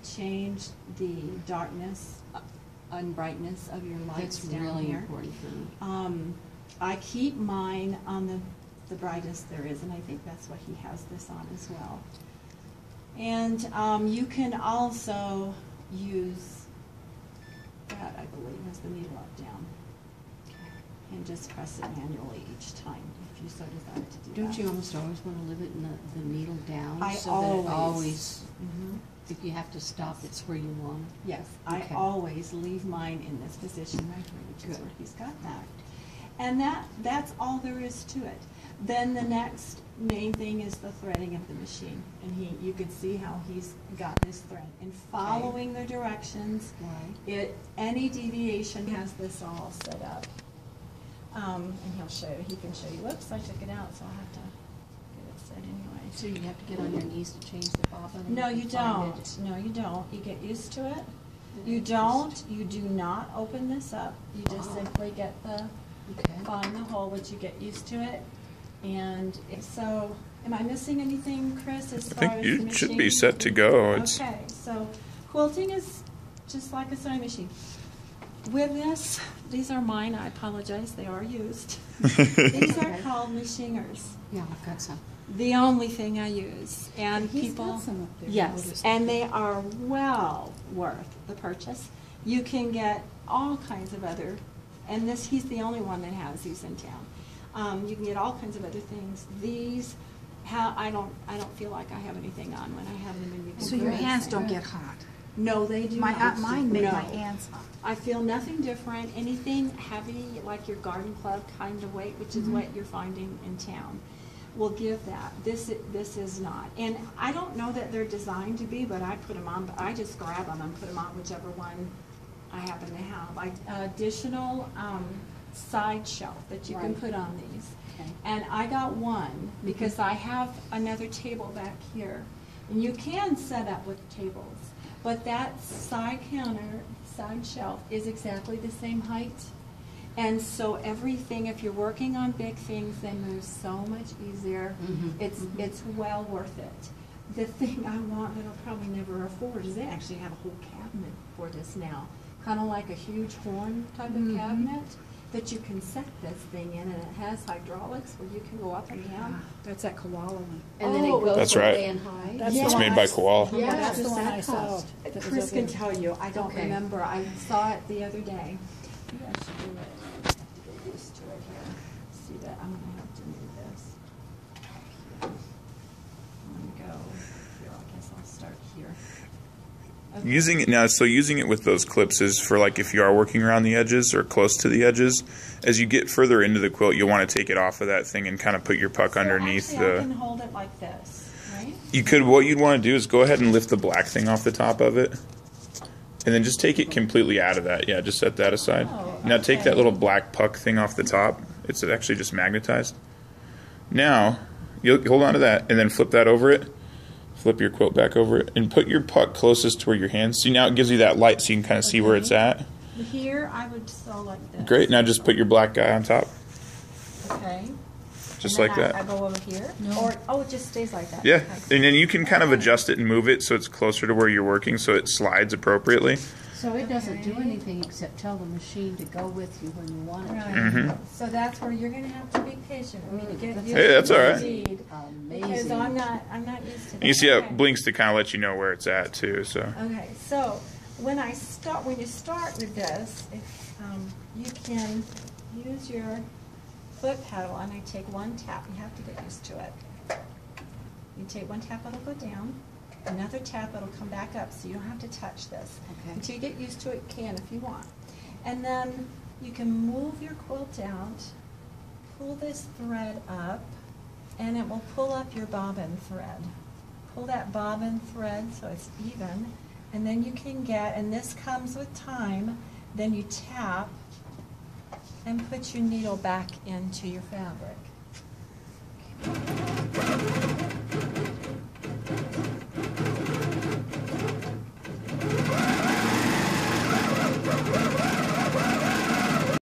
change the darkness and brightness of your lights That's down really here. important for me. I keep mine on the brightest there is, and I think that's what he has this on as well. And you can also use that, I believe, as the needle up down. And just press it manually each time if you so desire to do that. Don't you almost always want to leave it in the needle down? I so always. that it always, Mhm. if you have to stop, it's where you want it? Yes, Okay. I always leave mine in this position right here, which is Good. where he's got that. And that's all there is to it. Then the next main thing is the threading of the machine. And you can see how he's got this thread. And following the directions, Right. any deviation has this all set up. And he can show you, whoops, I took it out, so I'll have to get it set anyway. So you have to get on your knees to change the bobbin? No, and you find don't. it? No, you don't. You get used to it. Yeah, You do not open this up. You just simply get find the hole, which you get used to it. And so, am I missing anything, Chris, as I far as think the you should machine? be set to go. It's Okay, so quilting is just like a sewing machine. With this, these are mine, I apologize, they are used. These are called machiners. Yeah, I've got some. The only thing I use. And He's people, got some up there. yes, and they are well worth the purchase. You can get all kinds of other, and he's the only one that has these in town. You can get all kinds of other things. These, I don't feel like I have anything on when I have them in the So your hands don't get hot. No, they do not. Mine make No. my hands hot. I feel nothing different. Anything heavy, like your garden club kind of weight, which is what you're finding in town, will give that. This is not. And I don't know that they're designed to be, but I put them on. But I just grab them and put them on whichever one I happen to have. Additional side shelf that you can put on these. Okay. And I got one because I have another table back here. And you can set up with tables. But that side counter, side shelf, is exactly the same height. And so everything, if you're working on big things, they move so much easier. It's well worth it. The thing I want that I'll probably never afford is they actually have a whole cabinet for this now. Kind of like a huge horn type of cabinet that you can set this thing in, and it has hydraulics where you can go up and down. That's that koala one. And then it goes That's from right. day and high? That's Yeah. It's the made one by I- Koala. Yeah, That's the does one that I saw. cost? that was Chris up can there. tell you. I don't Okay. remember. I saw it the other day. Maybe I should do it. I have to get used to it here. See that? I'm gonna have to move this. Here. I'm gonna go here. I guess I'll start here. Okay. Using it now, so using it with those clips is for like if you are working around the edges or close to the edges. As you get further into the quilt, you'll want to take it off of that thing and kind of put your puck underneath actually, I can the. hold it like this, right? You could. What you'd want to do is go ahead and lift the black thing off the top of it, and then just take it completely out of that. Yeah, just set that aside. Oh, Now take okay. that little black puck thing off the top. It's actually just magnetized. Now you'll hold on to that and then flip that over it. Flip your quilt back over it and put your puck closest to where your hands. See, now it gives you that light so you can kind of see where it's at. Here, I would sew like this. Great. Now just put your black guy on top, Okay. just And like then that. I go over here? No. Or, it just stays like that? Yeah, Okay. and then you can kind of adjust it and move it so it's closer to where you're working so it slides appropriately. So it doesn't do Okay. anything except tell the machine to go with you when you want it to. Right. Mhm. So that's where you're going to have to be patient with me to get used Hey, that's to all the right. speed. Because Amazing. I'm not used to that. And you see how Okay. it blinks to kind of let you know where it's at too. So Okay, so when you start with this, you can use your foot pedal, and I take one tap. You have to get used to it. You take one tap, it'll go down. Another tap, it'll come back up, so you don't have to touch this. Okay. Until you get used to it, you can if you want. And then you can move your quilt out, pull this thread up, and it will pull up your bobbin thread. Pull that bobbin thread so it's even, and then you can get, and this comes with time, then you tap and put your needle back into your fabric.